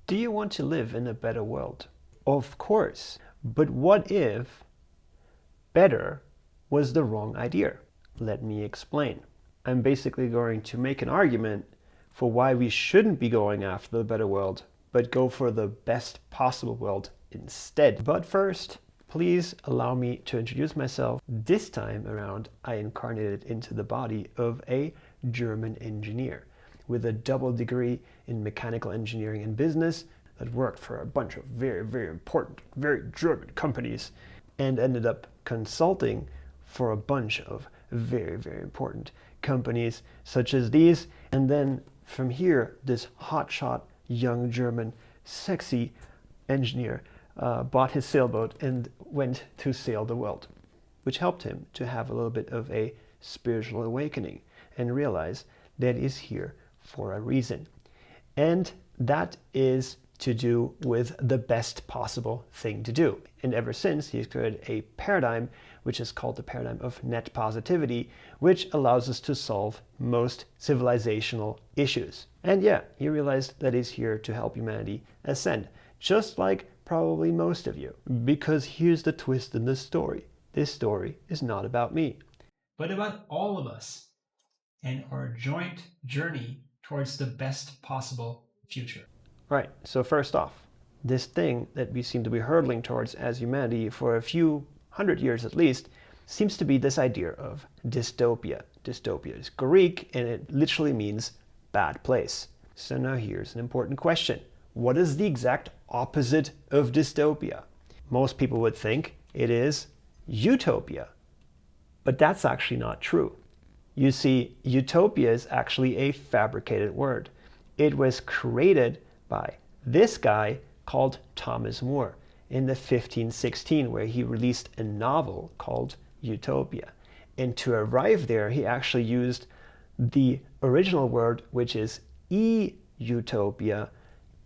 Do you want to live in a better world? Of course. But what if better was the wrong idea? Let me explain. I'm basically going to make an argument for why we shouldn't be going after the better world, but go for the best possible world instead. But first, please allow me to introduce myself. This time around, I incarnated into the body of a German engineer with a double degree in mechanical engineering and business that worked for a bunch of very, very important, very German companies and ended up consulting for a bunch of very, very important companies such as these. And then from here, this hotshot young German sexy engineer bought his sailboat and went to sail the world, which helped him to have a little bit of a spiritual awakening and realize that he's here for a reason. And that is to do with the best possible thing to do. And ever since, he's created a paradigm which is called the paradigm of net positivity, which allows us to solve most civilizational issues. And yeah, he realized that he's here to help humanity ascend, just like probably most of you. Because here's the twist in this story. This story is not about me, but about all of us and our joint journey towards the best possible future. Right, so first off, this thing that we seem to be hurtling towards as humanity for a few hundred years at least seems to be this idea of dystopia. Dystopia is Greek and it literally means bad place. So now here's an important question. What is the exact opposite of dystopia? Most people would think it is utopia, but that's actually not true. You see, utopia is actually a fabricated word. It was created by this guy called Thomas More in the 1516, where he released a novel called Eutopia. And to arrive there, he actually used the original word, which is e-utopia,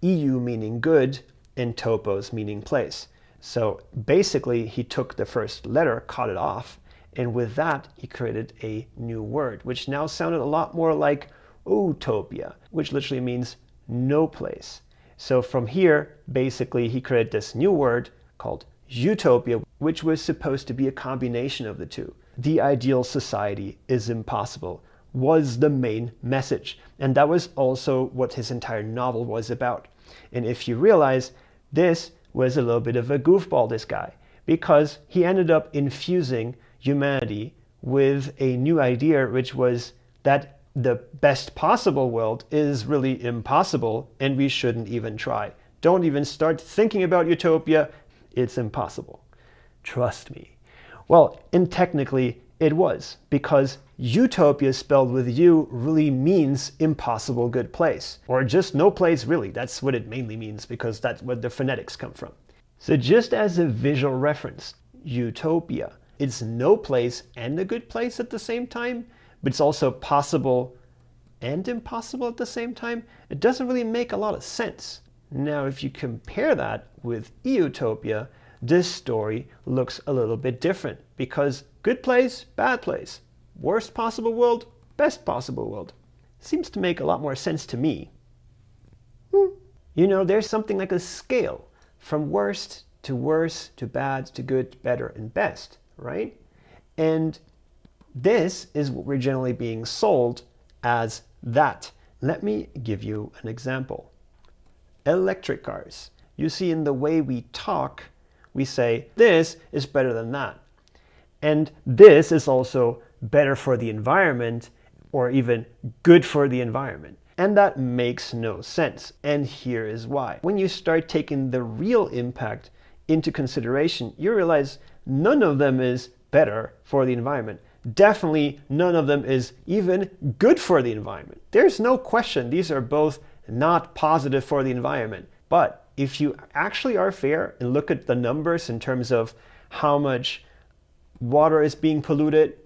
EU meaning good, and topos meaning place. So basically, he took the first letter, cut it off, and with that, he created a new word, which now sounded a lot more like utopia, which literally means no place. So from here, basically, he created this new word called utopia, which was supposed to be a combination of the two. The ideal society is impossible was the main message. And that was also what his entire novel was about. And if you realize, this was a little bit of a goofball, this guy, because he ended up infusing humanity with a new idea, which was that the best possible world is really impossible and we shouldn't even try. Don't even start thinking about utopia. It's impossible. Trust me. Well, and technically it was, because utopia spelled with U really means impossible good place, or just no place really. That's what it mainly means, because that's where the phonetics come from. So just as a visual reference, utopia, it's no place and a good place at the same time, but it's also possible and impossible at the same time. It doesn't really make a lot of sense. Now, if you compare that with Eutopia, this story looks a little bit different, because good place, bad place, worst possible world, best possible world. Seems to make a lot more sense to me. You know, there's something like a scale from worst to worse to bad to good, better, and best, right? And this is what we're generally being sold as that. Let me give you an example. Electric cars. You see, in the way we talk, we say, this is better than that. And this is also better for the environment, or even good for the environment. And that makes no sense. And here is why. When you start taking the real impact into consideration, you realize none of them is better for the environment. Definitely none of them is even good for the environment. There's no question these are both not positive for the environment. But if you actually are fair and look at the numbers in terms of how much water is being polluted,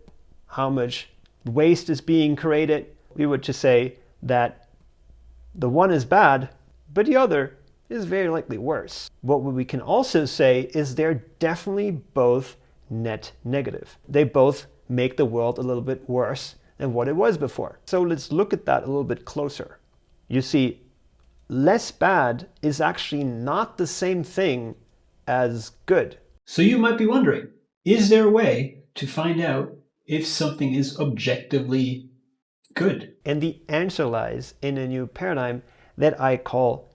how much waste is being created, we would just say that the one is bad, but the other is very likely worse. What we can also say is they're definitely both net negative. They both make the world a little bit worse than what it was before. So let's look at that a little bit closer. You see, less bad is actually not the same thing as good. So you might be wondering, is there a way to find out if something is objectively good? And the answer lies in a new paradigm that I call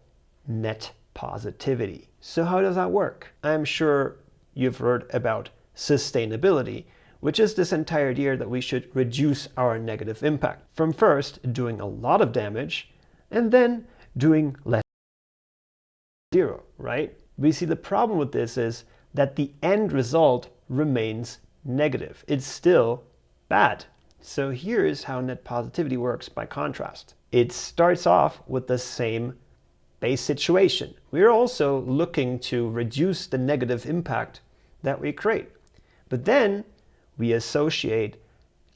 net positivity. So how does that work? I'm sure you've heard about sustainability, which is this entire idea that we should reduce our negative impact from first doing a lot of damage and then doing less, zero, right? We see the problem with this is that the end result remains negative. It's still bad. So here's how net positivity works by contrast. It starts off with the same base situation. We're also looking to reduce the negative impact that we create. But then we associate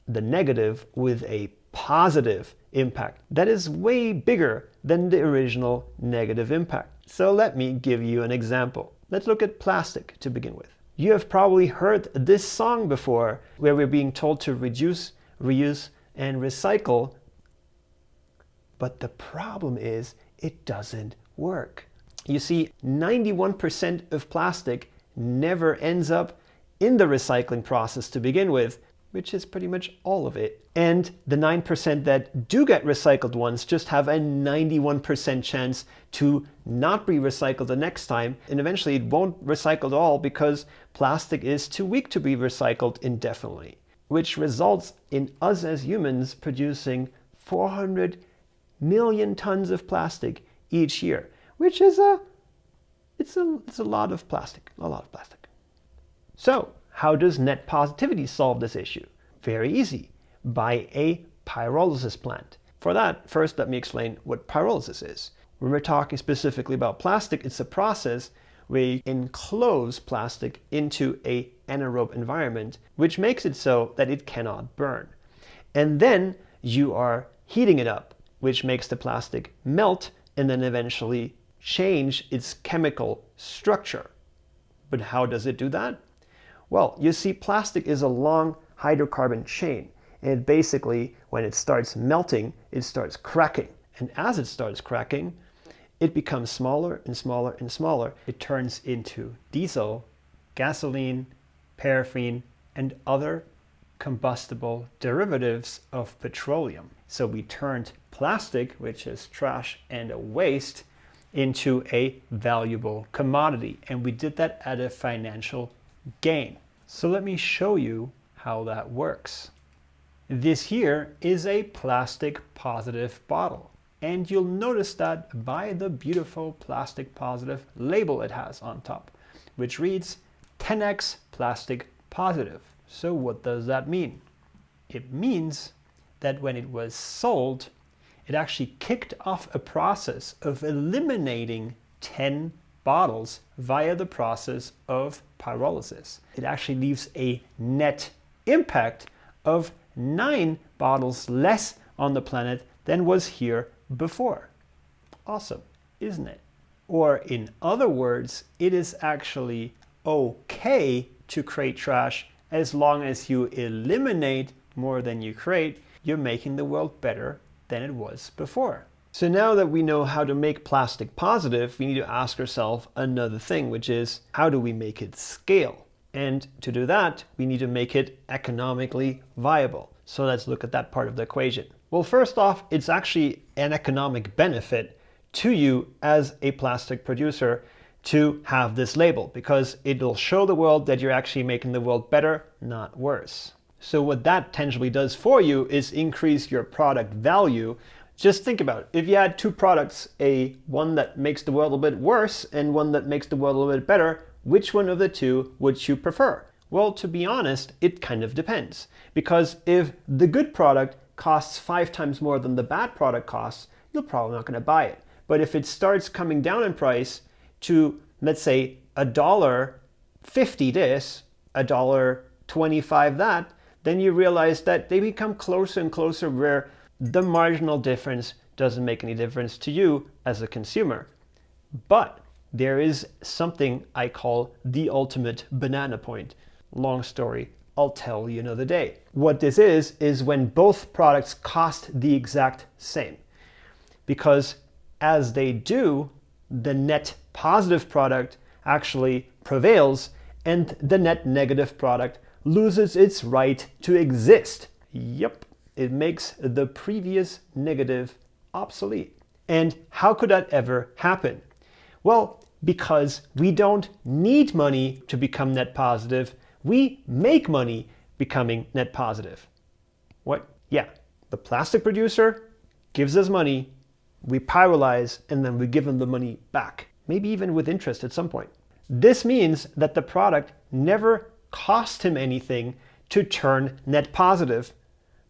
the negative with a positive impact that is way bigger than the original negative impact. So let me give you an example. Let's look at plastic to begin with. You have probably heard this song before where we're being told to reduce, reuse, and recycle. But the problem is it doesn't work. You see, 91% of plastic never ends up in the recycling process to begin with, which is pretty much all of it. And the 9% that do get recycled ones just have a 91% chance to not be recycled the next time. And eventually it won't recycle at all because plastic is too weak to be recycled indefinitely, which results in us as humans producing 400 million tons of plastic each year, which is it's a lot of plastic, a lot of plastic. So how does net positivity solve this issue? Very easy, by a pyrolysis plant. For that, first let me explain what pyrolysis is. When we're talking specifically about plastic, it's a process where you enclose plastic into an anaerobe environment, which makes it so that it cannot burn. And then you are heating it up, which makes the plastic melt and then eventually change its chemical structure. But how does it do that? Well, you see, plastic is a long hydrocarbon chain. And basically, when it starts melting, it starts cracking. And as it starts cracking, it becomes smaller and smaller and smaller. It turns into diesel, gasoline, paraffin, and other combustible derivatives of petroleum. So we turned plastic, which is trash and a waste, into a valuable commodity. And we did that at a financial gain. So let me show you how that works. This here is a plastic positive bottle. And you'll notice that by the beautiful plastic positive label it has on top, which reads 10x plastic positive. So what does that mean? It means that when it was sold, it actually kicked off a process of eliminating 10 bottles via the process of pyrolysis. It actually leaves a net impact of 9 bottles less on the planet than was here before. Awesome, isn't it? Or in other words, it is actually okay to create trash as long as you eliminate more than you create. You're making the world better than it was before. So now that we know how to make plastic positive, we need to ask ourselves another thing, which is how do we make it scale? And to do that, we need to make it economically viable. So let's look at that part of the equation. Well, first off, it's actually an economic benefit to you as a plastic producer to have this label, because it'll show the world that you're actually making the world better, not worse. So what that tangibly does for you is increase your product value. Just think about it. If you had two products, one that makes the world a little bit worse and one that makes the world a little bit better, which one of the two would you prefer? Well, to be honest, it kind of depends. Because if the good product costs 5 times more than the bad product costs, you're probably not going to buy it. But if it starts coming down in price to, let's say, $1.50 this, $1.25 that, then you realize that they become closer and closer where the marginal difference doesn't make any difference to you as a consumer. But there is something I call the ultimate banana point. Long story, I'll tell you another day. What this is when both products cost the exact same. Because as they do, the net positive product actually prevails and the net negative product loses its right to exist. Yep, it makes the previous negative obsolete. And how could that ever happen? Well, because we don't need money to become net positive. We make money becoming net positive. What? Yeah, the plastic producer gives us money, we pyrolyze, and then we give them the money back, maybe even with interest at some point. This means that the product never cost him anything to turn net positive.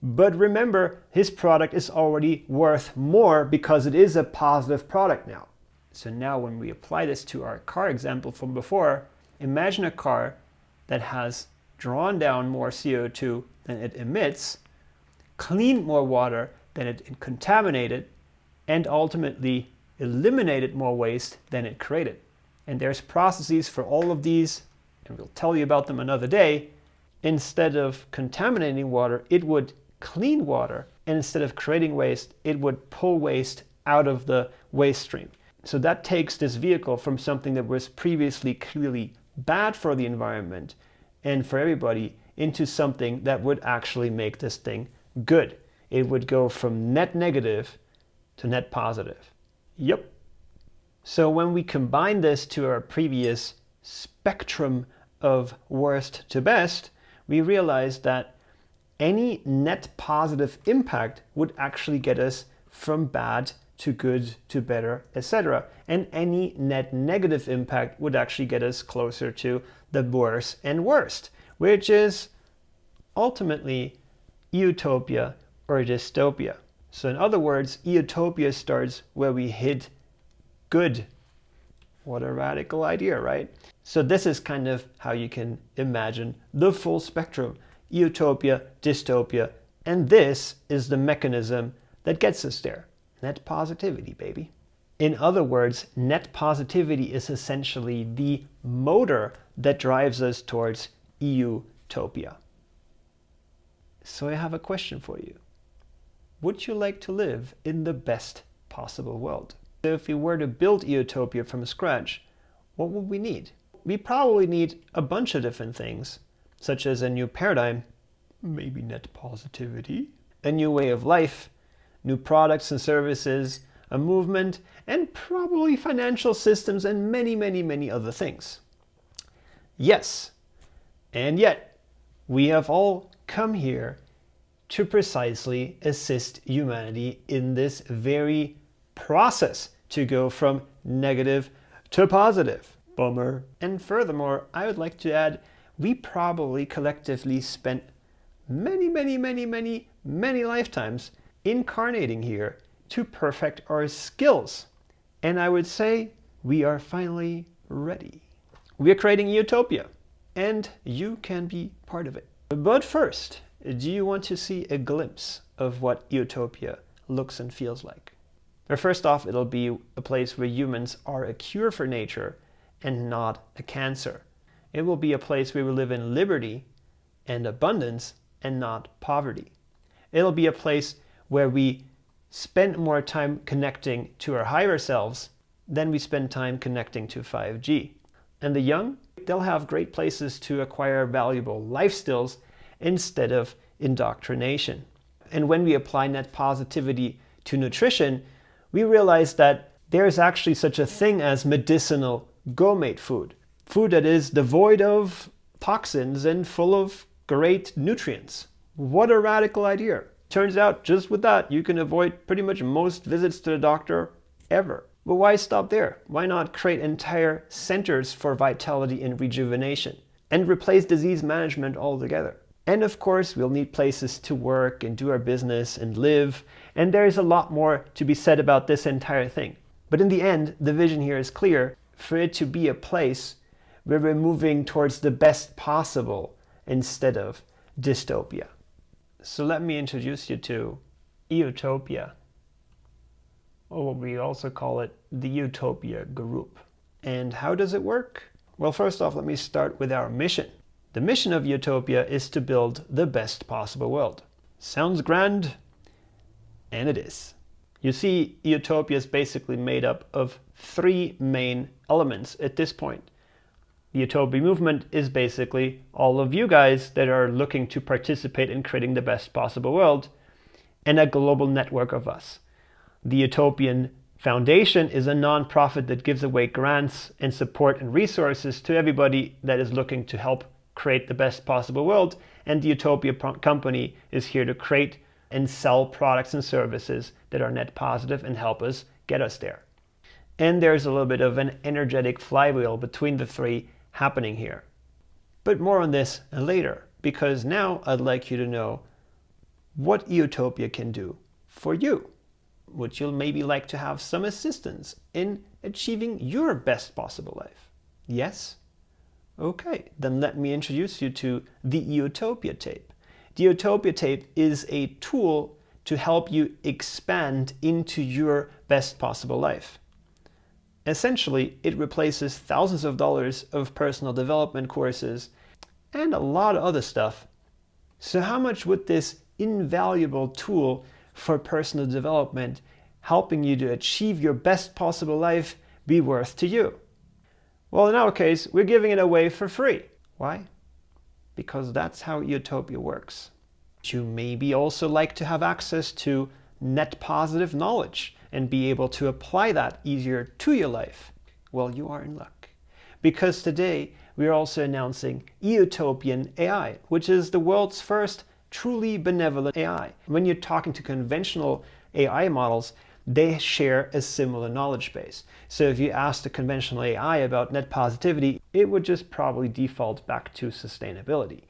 But remember, his product is already worth more because it is a positive product now. So now when we apply this to our car example from before, imagine a car that has drawn down more CO2 than it emits, cleaned more water than it contaminated, and ultimately eliminated more waste than it created. And there's processes for all of these, and we'll tell you about them another day. Instead of contaminating water, it would clean water, and instead of creating waste, it would pull waste out of the waste stream. So that takes this vehicle from something that was previously clearly bad for the environment and for everybody into something that would actually make this thing good. It would go from net negative to net positive. Yep. So when we combine this to our previous spectrum of worst to best, we realize that any net positive impact would actually get us from bad to good to better, etc. And any net negative impact would actually get us closer to the worse and worst, which is ultimately utopia or dystopia. So in other words, utopia starts where we hit good. What a radical idea, right? So this is kind of how you can imagine the full spectrum: utopia, dystopia, and this is the mechanism that gets us there. Net positivity, baby. In other words, net positivity is essentially the motor that drives us towards Eutopia. So I have a question for you. Would you like to live in the best possible world? So if we were to build Eutopia from scratch, what would we need? We probably need a bunch of different things, such as a new paradigm, maybe net positivity, a new way of life, new products and services, a movement, and probably financial systems and many, many, many other things. Yes, and yet we have all come here to precisely assist humanity in this very process to go from negative to positive. Bummer. And furthermore, I would like to add, we probably collectively spent many, many, many, many, many lifetimes incarnating here to perfect our skills. And I would say we are finally ready. We are creating Eutopia, and you can be part of it. But first, do you want to see a glimpse of what Eutopia looks and feels like? Or first off, it'll be a place where humans are a cure for nature and not a cancer. It will be a place where we live in liberty and abundance and not poverty. It'll be a place where we spend more time connecting to our higher selves than we spend time connecting to 5G. And the young, they'll have great places to acquire valuable life skills instead of indoctrination. And when we apply net positivity to nutrition, we realize that there is actually such a thing as medicinal gourmet food. Food that is devoid of toxins and full of great nutrients. What a radical idea. Turns out just with that, you can avoid pretty much most visits to the doctor ever. But why stop there? Why not create entire centers for vitality and rejuvenation and replace disease management altogether? And of course, we'll need places to work and do our business and live. And there's a lot more to be said about this entire thing. But in the end, the vision here is clear: for it to be a place where we're moving towards the best possible instead of dystopia. So let me introduce you to Eutopia, or we also call it the Eutopia Group. And how does it work? Well, first off, let me start with our mission. The mission of Eutopia is to build the best possible world. Sounds grand, and it is. You see, Eutopia is basically made up of three main elements at this point. The Eutopia movement is basically all of you guys that are looking to participate in creating the best possible world, and a global network of us. The Utopian Foundation is a non-profit that gives away grants and support and resources to everybody that is looking to help create the best possible world, and the Eutopia company is here to create and sell products and services that are net positive and help us get us there. And there's a little bit of an energetic flywheel between the three happening here. But more on this later, because now I'd like you to know what Eutopia can do for you. Would you maybe like to have some assistance in achieving your best possible life? Yes? Okay, then let me introduce you to the Eutopia tape. The Eutopia tape is a tool to help you expand into your best possible life. Essentially, it replaces thousands of dollars of personal development courses and a lot of other stuff. So how much would this invaluable tool for personal development helping you to achieve your best possible life be worth to you? Well, in our case, we're giving it away for free. Why? Because that's how Eutopia works. You maybe also like to have access to net positive knowledge and be able to apply that easier to your life. Well, you are in luck. Because today we are also announcing Eutopian AI, which is the world's first truly benevolent AI. When you're talking to conventional AI models, they share a similar knowledge base. So if you ask the conventional AI about net positivity, it would just probably default back to sustainability.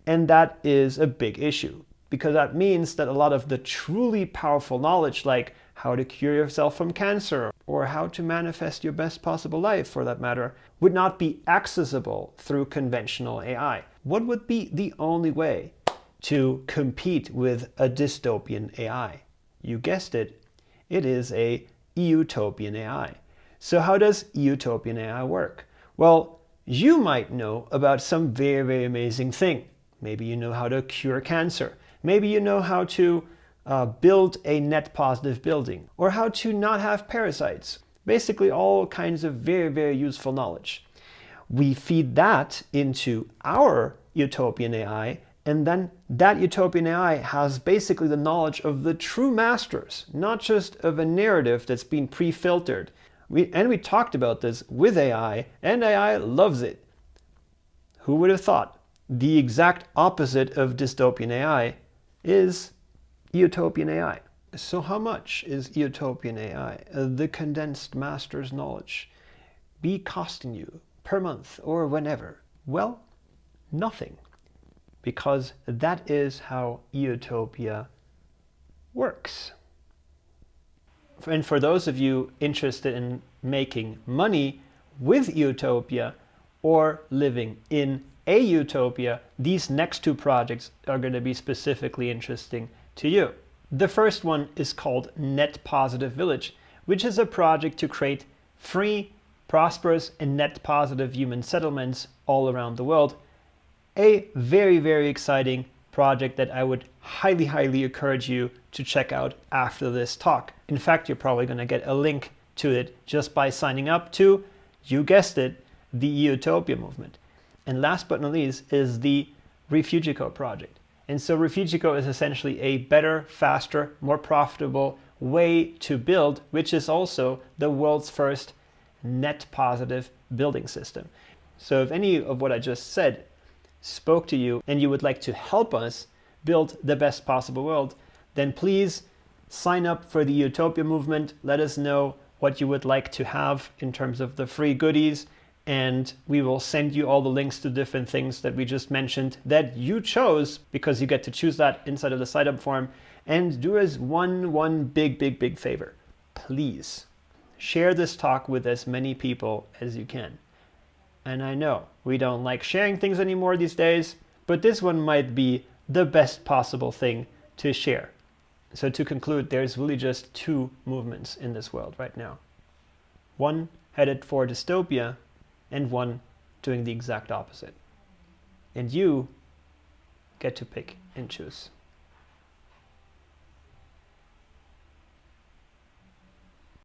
And that is a big issue, because that means that a lot of the truly powerful knowledge, like how to cure yourself from cancer, or how to manifest your best possible life for that matter, would not be accessible through conventional AI. What would be the only way to compete with a dystopian AI? You guessed it, it is a Eutopian AI. So how does Eutopian AI work? Well, you might know about some very, very amazing thing. Maybe you know how to cure cancer. Maybe you know how to build a net positive building, or how to not have parasites. Basically all kinds of very, very useful knowledge. We feed that into our Eutopian AI, and then that Eutopian AI has basically the knowledge of the true masters, not just of a narrative that's been pre-filtered. We talked about this with AI, and AI loves it. Who would have thought? The exact opposite of dystopian AI is Eutopian AI. So how much is Eutopian AI, the condensed master's knowledge, be costing you per month or whenever? Well, nothing. Because that is how Eutopia works. And for those of you interested in making money with Eutopia or living in a utopia, these next two projects are going to be specifically interesting to you. The first one is called Net Positive Village, which is a project to create free, prosperous, and net positive human settlements all around the world. A very, very exciting project that I would highly, highly encourage you to check out after this talk. In fact, you're probably going to get a link to it just by signing up to, you guessed it, the Eutopia movement. And last but not least is the Refugico project. And so Refugico is essentially a better, faster, more profitable way to build, which is also the world's first net positive building system. So if any of what I just said spoke to you and you would like to help us build the best possible world, then please sign up for the Eutopia movement. Let us know what you would like to have in terms of the free goodies, and we will send you all the links to different things that we just mentioned that you chose, because you get to choose that inside of the sign up form. And do us one big favor. Please share this talk with as many people as you can. And I know we don't like sharing things anymore these days, but this one might be the best possible thing to share. So to conclude, there's really just two movements in this world right now. One headed for dystopia, and one doing the exact opposite. And you get to pick and choose.